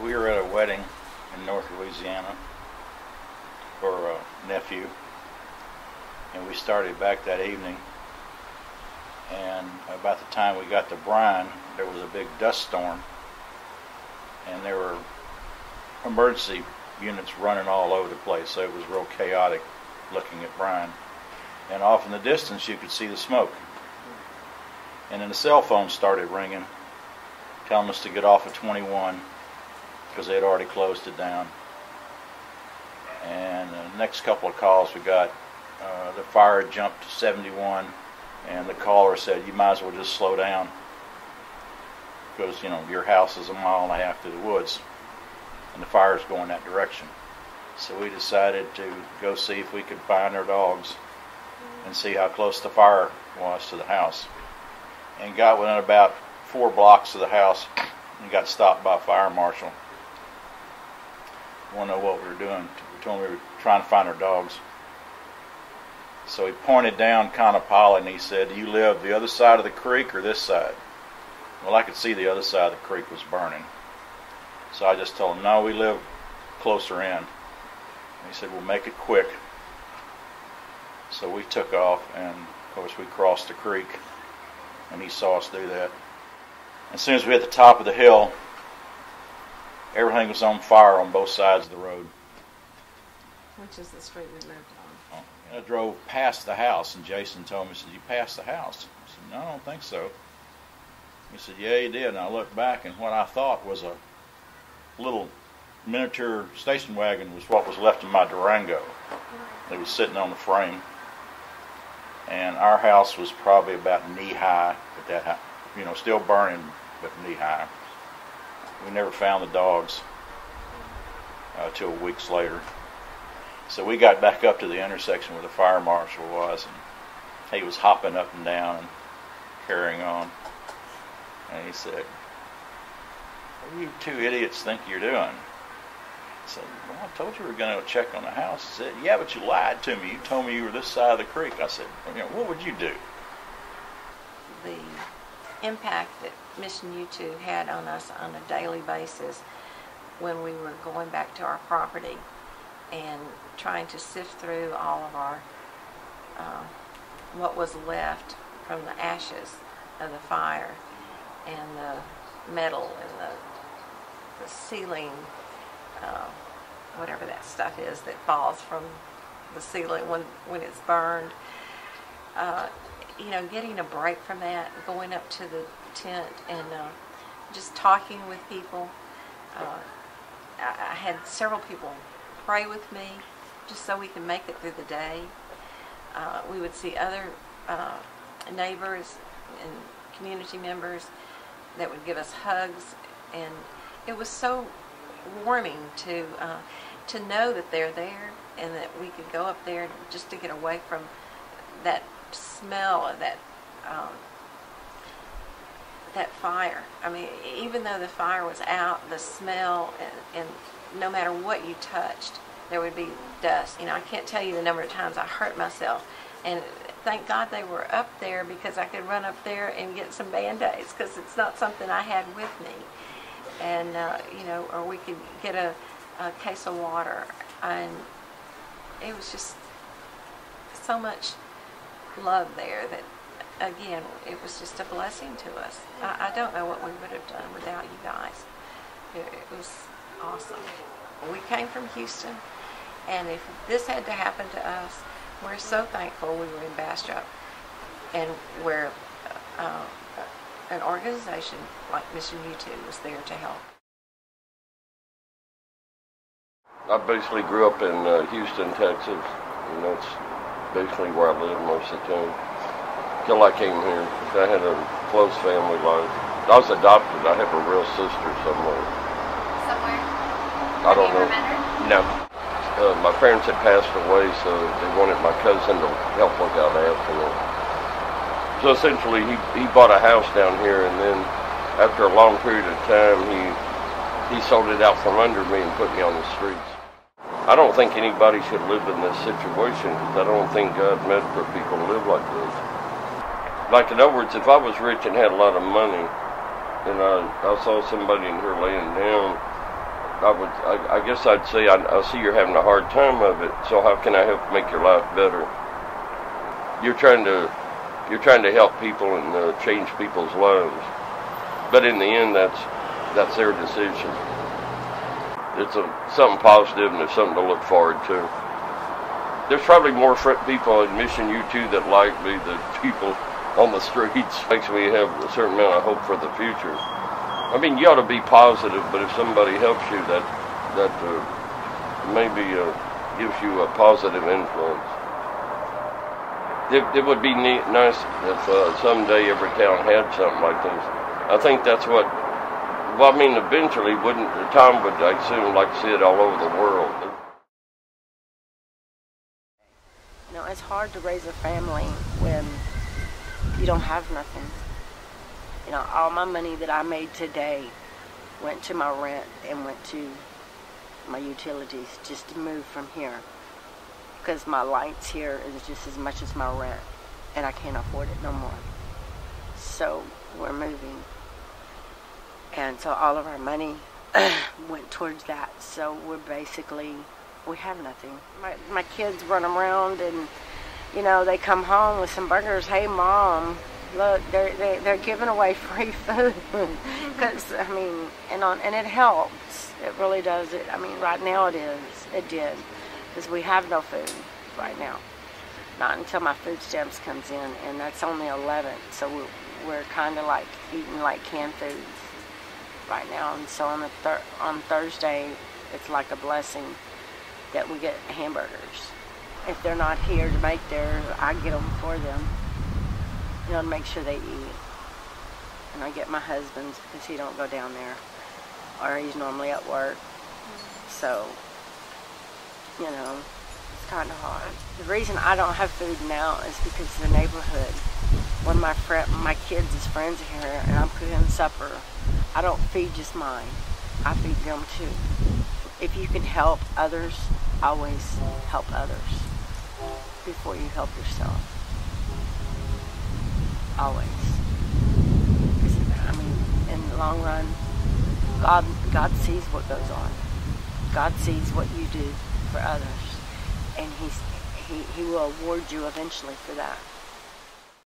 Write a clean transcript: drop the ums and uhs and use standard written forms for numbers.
We were at a wedding in North Louisiana for a nephew, and we started back that evening. And about the time we got to Bryan, there was a big dust storm, and there were emergency units running all over the place, so it was real chaotic looking at Bryan. And off in the distance you could see the smoke. And then the cell phone started ringing, telling us to get off at 21 because they had already closed it down. And the next couple of calls we got, the fire had jumped to 71, and the caller said, you might as well just slow down because, you know, your house is a mile and a half through the woods and the fire's going that direction. So we decided to go see if we could find our dogs and see how close the fire was to the house. And got within about 4 blocks of the house and got stopped by a fire marshal. Want to know what we were doing. We told him we were trying to find our dogs. So he pointed down Conopoli and he said, do you live the other side of the creek or this side? Well, I could see the other side of the creek was burning. So I just told him, no, we live closer in. And he said, well, make it quick. So we took off, and of course we crossed the creek, and he saw us do that. As soon as we hit the top of the hill, everything was on fire on both sides of the road. Which is the street we lived on. And I drove past the house, and Jason told me, he said, you passed the house? I said, no, I don't think so. He said, yeah, you did. And I looked back, and what I thought was a little miniature station wagon was what was left of my Durango. It was sitting on the frame. And our house was probably about knee-high at that high, you know, still burning, but knee-high. We never found the dogs till weeks later. So we got back up to the intersection where the fire marshal was, and he was hopping up and down and carrying on. And he said, what do you two idiots think you're doing? I said, well, I told you we were going to check on the house. He said, yeah, but you lied to me. You told me you were this side of the creek. I said, well, you know, what would you do? The impact that Mission U2 had on us on a daily basis when we were going back to our property and trying to sift through all of our, what was left from the ashes of the fire and the metal and the ceiling, whatever that stuff is that falls from the ceiling when it's burned. You know, getting a break from that, going up to the tent and just talking with people. I had several people pray with me just so we can make it through the day. We would see other neighbors and community members that would give us hugs, and it was so warming to know that they're there and that we could go up there just to get away from that smell of that fire. I mean, even though the fire was out, the smell and no matter what you touched, there would be dust. You know, I can't tell you the number of times I hurt myself, and thank God they were up there because I could run up there and get some Band-Aids because it's not something I had with me. And, you know, or we could get a case of water. And it was just so much love there that, again, it was just a blessing to us. I don't know what we would have done without you guys. It was awesome. We came from Houston, and if this had to happen to us, we're so thankful we were in Bastrop, and where an organization like Mission U2 was there to help. I basically grew up in Houston, Texas, and that's basically where I lived most of the time. Till I came here, I had a close family life. I was adopted. I have a real sister somewhere. Somewhere? I don't know. Met her? No. My parents had passed away, so they wanted my cousin to help look out after me. So essentially, he bought a house down here, and then after a long period of time, he sold it out from under me and put me on the streets. I don't think anybody should live in this situation because I don't think God meant for people to live like this. Like, in other words, if I was rich and had a lot of money, and I saw somebody in here laying down, I guess I'd say I see you're having a hard time of it. So how can I help make your life better? You're trying to help people and change people's lives, but in the end, that's their decision. It's something positive and it's something to look forward to. There's probably more people in Mission U2 that like me than people on the streets. Makes me have a certain amount of hope for the future. I mean, you ought to be positive, but if somebody helps you, that maybe gives you a positive influence. It would be nice if someday every town had something like this. I think that's what. Well, I mean, eventually, Tom would, I assume, like to see it all over the world. You know, it's hard to raise a family when you don't have nothing. You know, all my money that I made today went to my rent and went to my utilities just to move from here. Because my lights here is just as much as my rent, and I can't afford it no more. So we're moving. And so all of our money went towards that. So we have nothing. My kids run around and, you know, they come home with some burgers. Hey, Mom, look, they're giving away free food. Because, I mean, and it helps. It really does. I mean, right now it did. Because we have no food right now. Not until my food stamps comes in, and that's only 11. So we're kind of like eating like canned foods right now. And so on Thursday, it's like a blessing that we get hamburgers. If they're not here to make theirs, I get them for them, you know, to make sure they eat. And I get my husband's because he don't go down there, or he's normally at work. So, you know, it's kind of hard. The reason I don't have food now is because the neighborhood. When my kids' friends are here and I'm cooking supper, I don't feed just mine. I feed them too. If you can help others, always help others before you help yourself. Always. I mean, in the long run, God sees what goes on. God sees what you do for others, and He will award you eventually for that.